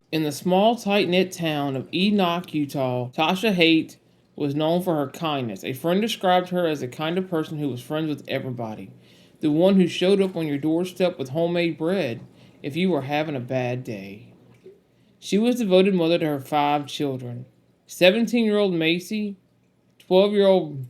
In the small, tight-knit town of Enoch, Utah, Tausha Haight was known for her kindness. A friend described her as the kind of person who was friends with everybody. The one who showed up on your doorstep with homemade bread if you were having a bad day. She was devoted mother to her 5 children. 17-year-old Macy, 12-year-old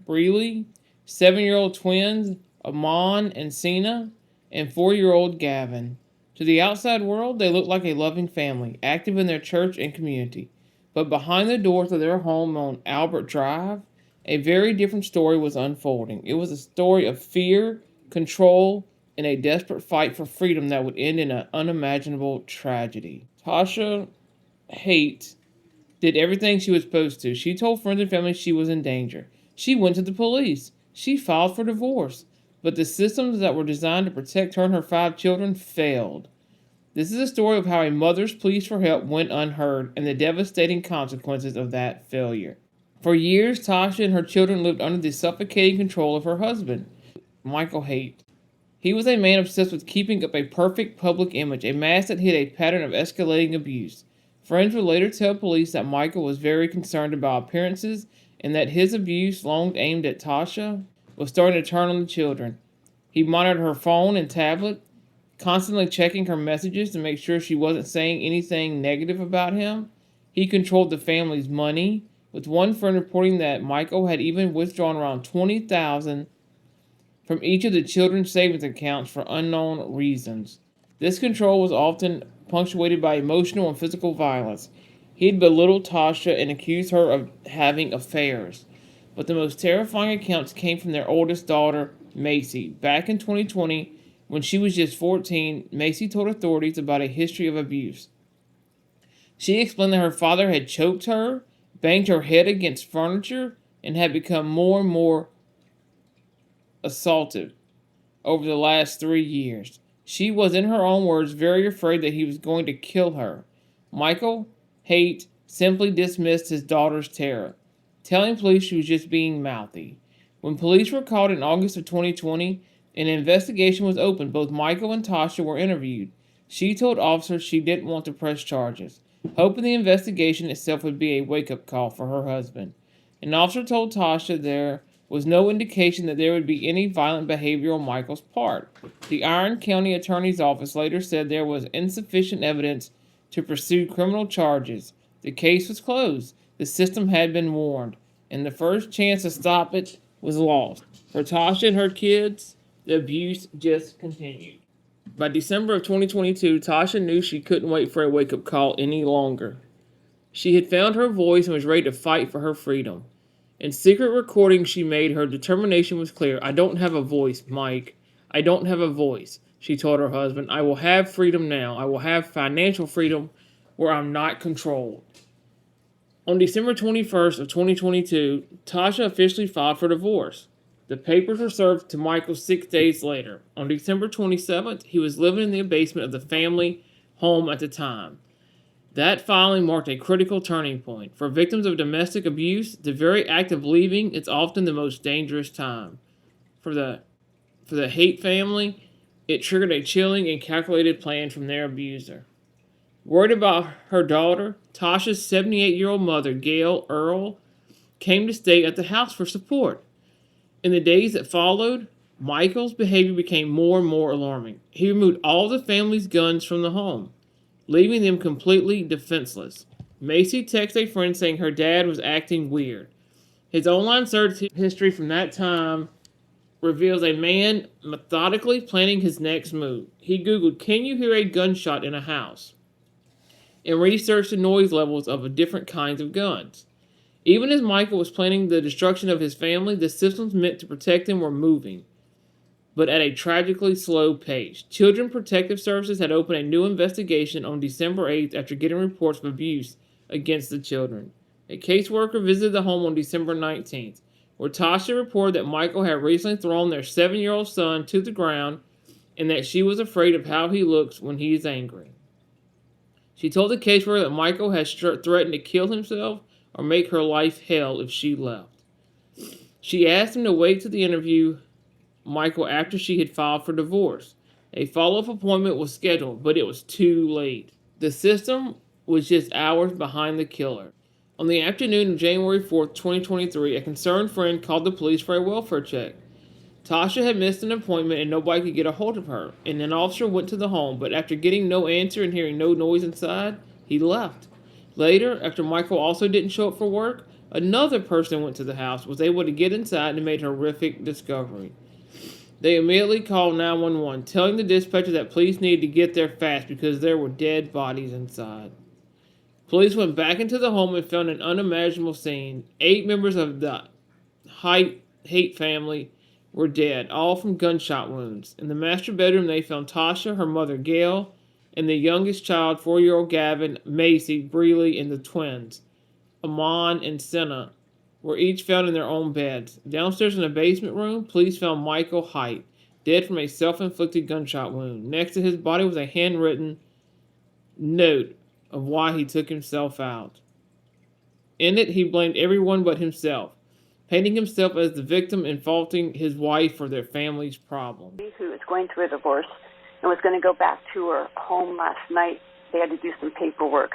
Breely, 7-year-old twins Amon and Sina, and 4-year-old Gavin. To the outside world, they looked like a loving family, active in their church and community. But behind the doors of their home on Albert Drive, a very different story was unfolding. It was a story of fear, control, and a desperate fight for freedom that would end in an unimaginable tragedy. Tasha Haight did everything she was supposed to. She told friends and family she was in danger. She went to the police. She filed for divorce. But the systems that were designed to protect her and her 5 children failed. This is a story of how a mother's pleas for help went unheard and the devastating consequences of that failure. For years, Tasha and her children lived under the suffocating control of her husband, Michael Haight. He was a man obsessed with keeping up a perfect public image, a mask that hid a pattern of escalating abuse. Friends would later tell police that Michael was very concerned about appearances and that his abuse, long aimed at Tasha, was starting to turn on the children. He monitored her phone and tablet, constantly checking her messages to make sure she wasn't saying anything negative about him. He controlled the family's money, with one friend reporting that Michael had even withdrawn around $20,000 from each of the children's savings accounts for unknown reasons. This control was often punctuated by emotional and physical violence. He'd belittle Tasha and accuse her of having affairs. But the most terrifying accounts came from their oldest daughter, Macy. Back in 2020, when she was just 14, Macy told authorities about a history of abuse. She explained that her father had choked her, banged her head against furniture, and had become more and more assaultive over the last 3 years. She was, in her own words, very afraid that he was going to kill her. Michael Haight simply dismissed his daughter's terror, telling police she was just being mouthy. When police were called in August of 2020, an investigation was opened. Both Michael and Tasha were interviewed. She told officers she didn't want to press charges, hoping the investigation itself would be a wake-up call for her husband. An officer told Tasha there was no indication that there would be any violent behavior on Michael's part. The Iron County Attorney's Office later said there was insufficient evidence to pursue criminal charges. The case was closed. The system had been warned, and the first chance to stop it was lost. For Tasha and her kids, the abuse just continued. By December of 2022, Tasha knew she couldn't wait for a wake-up call any longer. She had found her voice and was ready to fight for her freedom. In secret recordings she made, her determination was clear. "I don't have a voice, Mike. I don't have a voice," she told her husband. "I will have freedom now. I will have financial freedom where I'm not controlled." On December 21st of 2022, Tasha officially filed for divorce. The papers were served to Michael 6 days later. On December 27th, he was living in the basement of the family home at the time. That filing marked a critical turning point. For victims of domestic abuse, the very act of leaving is often the most dangerous time. For the Haight family, it triggered a chilling and calculated plan from their abuser. Worried about her daughter, Tasha's 78-year-old mother, Gail Earl, came to stay at the house for support. In the days that followed, Michael's behavior became more and more alarming. He removed all the family's guns from the home, leaving them completely defenseless. Macy texted a friend saying her dad was acting weird. His online search history from that time reveals a man methodically planning his next move. He Googled, "Can you hear a gunshot in a house?" and researched the noise levels of different kinds of guns. Even as Michael was planning the destruction of his family, the systems meant to protect him were moving, but at a tragically slow pace. Children Protective Services had opened a new investigation on December 8th after getting reports of abuse against the children. A caseworker visited the home on December 19th, where Tasha reported that Michael had recently thrown their 7-year-old son to the ground and that she was afraid of how he looks when he is angry. She told the caseworker that Michael had threatened to kill himself or make her life hell if she left. She asked him to wait to the interview Michael after she had filed for divorce. A follow-up appointment was scheduled, but it was too late. The system was just hours behind the killer. On the afternoon of January 4th, 2023, a concerned friend called the police for a welfare check. Tausha had missed an appointment and nobody could get a hold of her, and an officer went to the home, but after getting no answer and hearing no noise inside, he left. Later, after Michael also didn't show up for work, another person went to the house, was able to get inside, and made a horrific discovery. They immediately called 911, telling the dispatcher that police needed to get there fast because there were dead bodies inside. Police went back into the home and found an unimaginable scene. 8 members of the haight family were dead, all from gunshot wounds. In the master bedroom, they found Tausha, her mother Gail, and the youngest child, 4-year-old Gavin, Macy, Breely, and the twins, Amon and Senna, were each found in their own beds. Downstairs in the basement room, police found Michael Haight, dead from a self-inflicted gunshot wound. Next to his body was a handwritten note of why he took himself out. In it, he blamed everyone but himself, painting himself as the victim and faulting his wife for their family's problem. Who was going through a divorce and was going to go back to her home last night. They had to do some paperwork.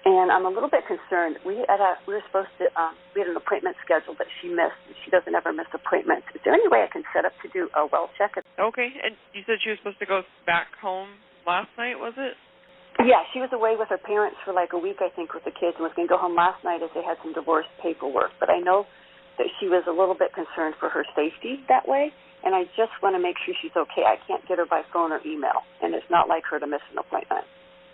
And I'm a little bit concerned. We were supposed to, we had an appointment scheduled that she missed. She doesn't ever miss appointments. Is there any way I can set up to do a well check? Okay, and you said she was supposed to go back home last night, was it? Yeah, she was away with her parents for like a week, I think, with the kids, and was going to go home last night as they had some divorce paperwork. But I know that she was a little bit concerned for her safety that way, and I just want to make sure she's okay. I can't get her by phone or email, and it's not like her to miss an appointment.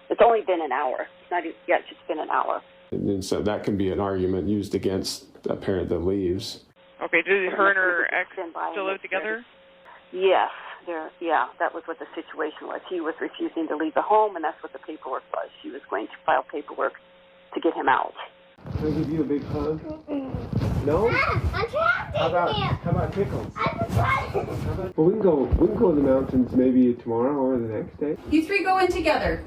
It's only been an hour. It's not even, yeah, it's just been an hour. And so that can be an argument used against a parent that leaves. Okay, did her and her ex still live together? Yes, that was what the situation was. He was refusing to leave the home, and that's what the paperwork was. She was going to file paperwork to get him out. Can I give you a big hug? No? I'm trapped. How about pickles? Well, we can go to the mountains maybe tomorrow or the next day. You 3 go in together.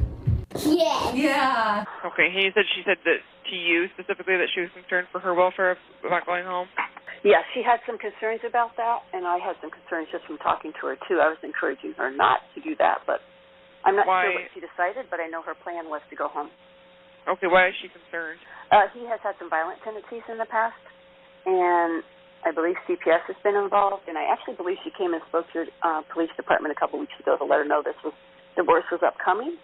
Yes. Yeah. Okay, she said that to you specifically that she was concerned for her welfare about going home? Yeah, she had some concerns about that, and I had some concerns just from talking to her, too. I was encouraging her not to do that, but I'm not sure what she decided, but I know her plan was to go home. Okay, why is she concerned? He has had some violent tendencies in the past, and I believe CPS has been involved, and I actually believe she came and spoke to the police department a couple weeks ago to let her know divorce was upcoming,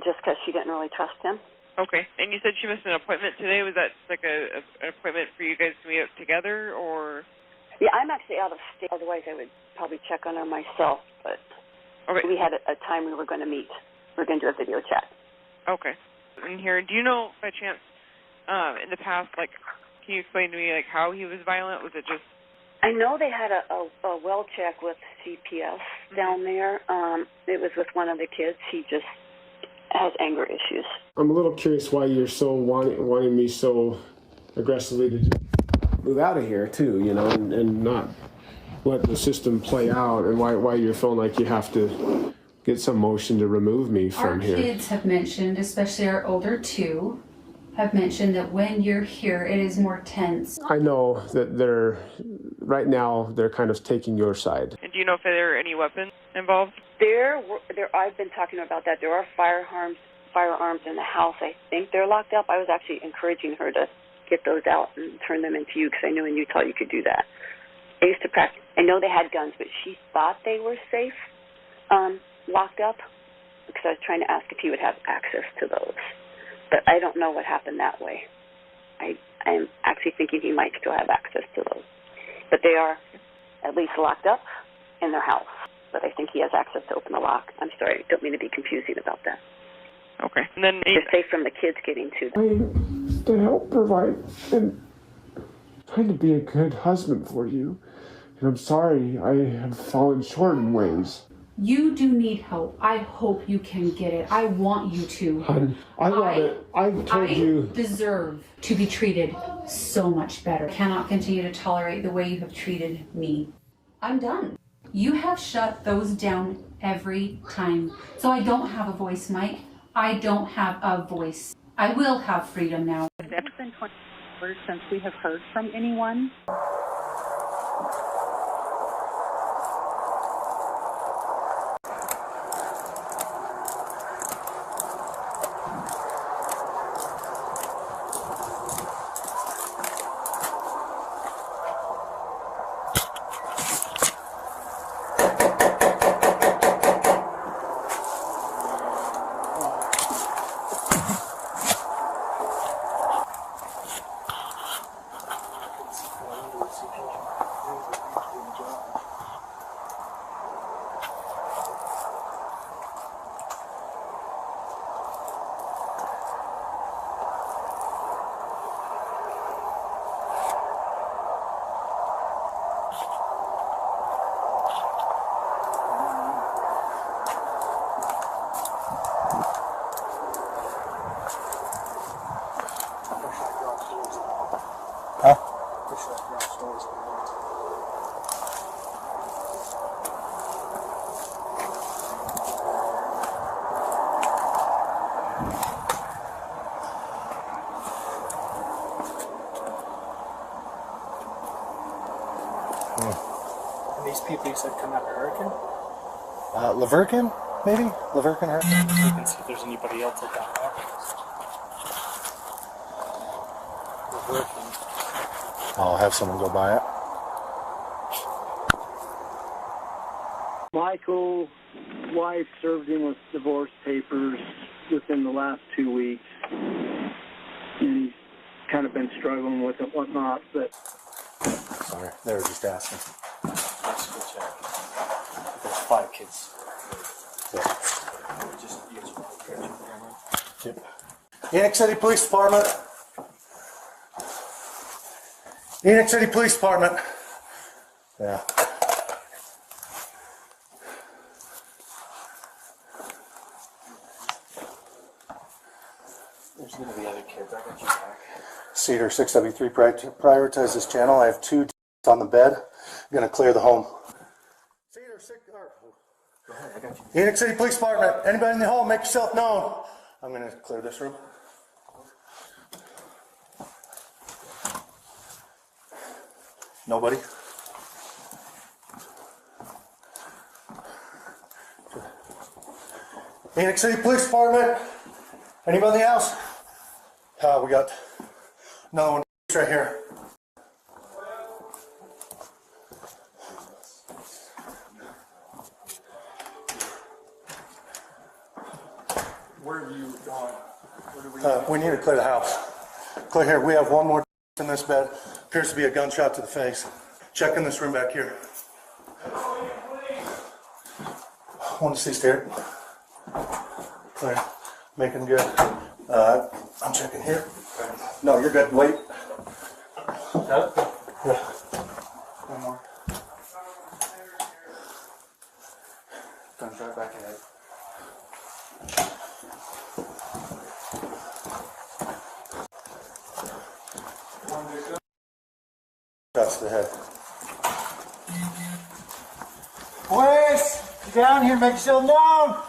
just because she didn't really trust him. Okay, and you said she missed an appointment today. Was that like an appointment for you guys to meet up together, or? Yeah, I'm actually out of state. Otherwise, I would probably check on her myself, but okay. We had a time we were going to meet. We were going to do a video chat. Okay. In here, do you know by chance, in the past, like, can you explain to me, like, how he was violent? Was it just? I know they had a well check with CPS down there. It was with one of the kids. He just has anger issues. I'm a little curious why you're so wanting me so aggressively to just move out of here too, and not let the system play out, and why you're feeling like you have to get some motion to remove me from here. Our kids have mentioned, especially our older 2, have mentioned that when you're here, it is more tense. I know that right now they're kind of taking your side. And do you know if there are any weapons involved? I've been talking about that. There are firearms in the house. I think they're locked up. I was actually encouraging her to get those out and turn them into you, because I knew in Utah you could do that. I used to practice. I know they had guns, but she thought they were safe, locked up, because I was trying to ask if he would have access to those. But I don't know what happened that way. I'm actually thinking he might still have access to those. But they are at least locked up in their house. But I think he has access to open the lock. I'm sorry, I don't mean to be confusing about that. Okay. And then they're safe from the kids getting to them. To help provide and trying to be a good husband for you. And I'm sorry I have fallen short in ways. You do need help. I hope you can get it. I want you to. Hon, I want it. I've told you. I deserve to be treated so much better. I cannot continue to tolerate the way you have treated me. I'm done. You have shut those down every time. So I don't have a voice, Mike. I don't have a voice. I will have freedom now. It's been 20 hours since we have heard from anyone. people you said come out of Hurricane? Laverkin, maybe? Laverkin Hurricane? You can see if there's anybody else at that rock. I'll have someone go by it. Michael's wife served him with divorce papers within the last 2 weeks. And he's kind of been struggling with it, whatnot, but... Sorry, they were just asking. Let's go check. There's 5 kids. Yeah. Just use your camera. Yep. Enoch City Police Department. Enoch City Police Department. Yeah. There's going to be other kids. I got you back. Cedar 673 prioritize this channel. I have 2 on the bed. I'm going to clear the home. Cedar 6. Go ahead, I got you. Enoch City Police Department. Anybody in the home, make yourself known. I'm going to clear this room. Nobody? Enoch City Police Department. Anybody in the house? We got another one right here. Where have you gone? We need to clear the house. Clear here. We have one more in this bed. Appears to be a gunshot to the face. Check in this room back here. Want to see scared? Clear. Making good. I'm checking here. No, you're good. Wait. Yeah. One more. Gunshot back ahead. Shots to the head. Boys, get down here, make yourself known.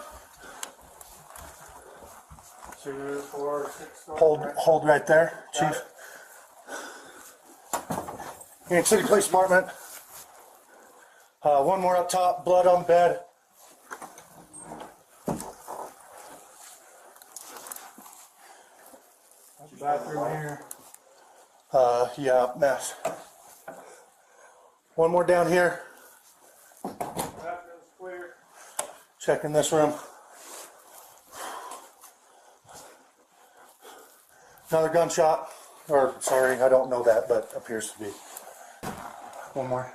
2, 4, 6. Hold right there, Chief. Enoch City Police Department. One more up top, blood on the bed. Bathroom here. Yeah, mess. One more down here. Bathroom's clear. Check in this room. Another gunshot. Or, sorry, I don't know that, but appears to be. One more.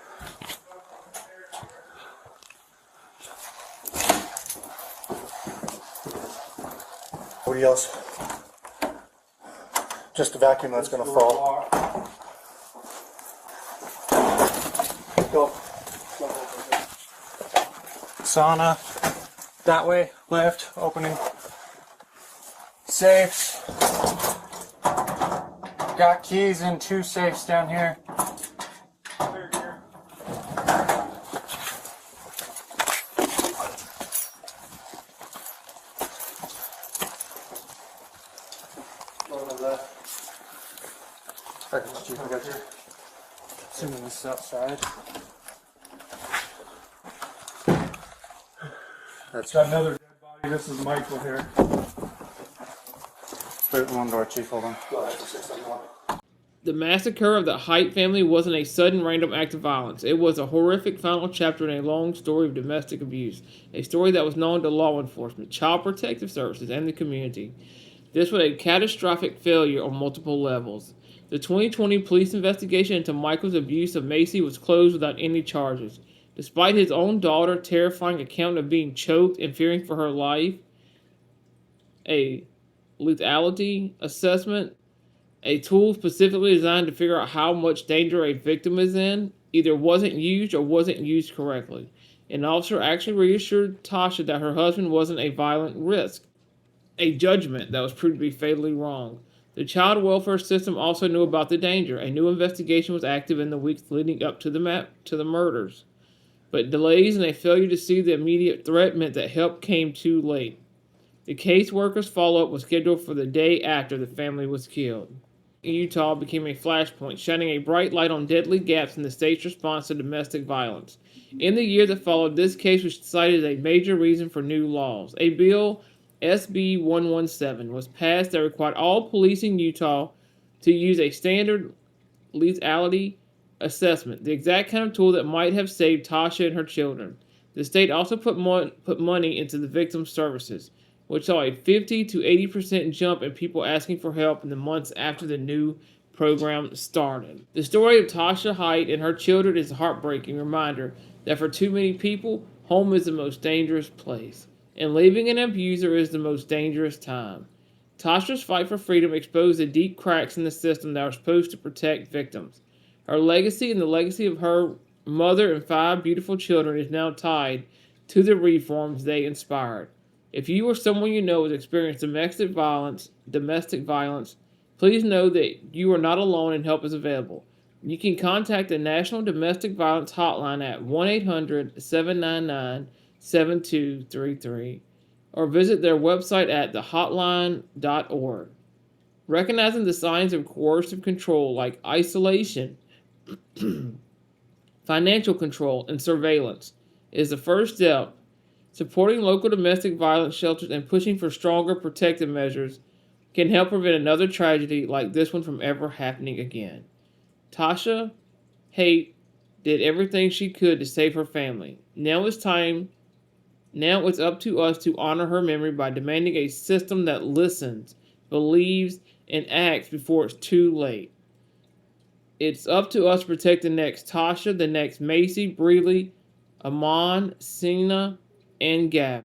Nobody else. Just a vacuum that's going to fall. Go. Sauna. That way. Lift. Opening. Safes. Got keys in 2 safes down here. Assuming this is outside. That's got another dead body. This is Michael here. Put it in one door, Chief. Hold on. The massacre of the Haight family wasn't a sudden random act of violence. It was a horrific final chapter in a long story of domestic abuse, a story that was known to law enforcement, child protective services, and the community. This was a catastrophic failure on multiple levels. The 2020 police investigation into Michael's abuse of Macy was closed without any charges. Despite his own daughter terrifying account of being choked and fearing for her life, a lethality assessment, a tool specifically designed to figure out how much danger a victim is in, either wasn't used or wasn't used correctly. An officer actually reassured Tausha that her husband wasn't a violent risk, a judgment that was proved to be fatally wrong. The child welfare system also knew about the danger. A new investigation was active in the weeks leading up to the murders. But delays and a failure to see the immediate threat meant that help came too late. The caseworker's follow-up was scheduled for the day after the family was killed. Utah became a flashpoint, shining a bright light on deadly gaps in the state's response to domestic violence. In the year that followed, this case was cited as a major reason for new laws. A bill, SB 117, was passed that required all police in Utah to use a standard lethality assessment, the exact kind of tool that might have saved Tausha and her children. The state also put money into the victim services, which saw a 50 to 80% jump in people asking for help in the months after the new program started. The story of Tausha Haight and her children is a heartbreaking reminder that for too many people, home is the most dangerous place, and leaving an abuser is the most dangerous time. Tausha's fight for freedom exposed the deep cracks in the system that are supposed to protect victims. Her legacy and the legacy of her mother and 5 beautiful children is now tied to the reforms they inspired. If you or someone you know has experienced domestic violence, please know that you are not alone and help is available. You can contact the National Domestic Violence Hotline at 1-800-799-7233 or visit their website at thehotline.org. Recognizing the signs of coercive control like isolation, financial control, and surveillance is the first step. Supporting local domestic violence shelters and pushing for stronger protective measures can help prevent another tragedy like this one from ever happening again. Tausha Haight did everything she could to save her family. Now it's up to us to honor her memory by demanding a system that listens, believes, and acts before it's too late. It's up to us to protect the next Tausha, the next Macy, Breeley, Amon, Sina, and Gab.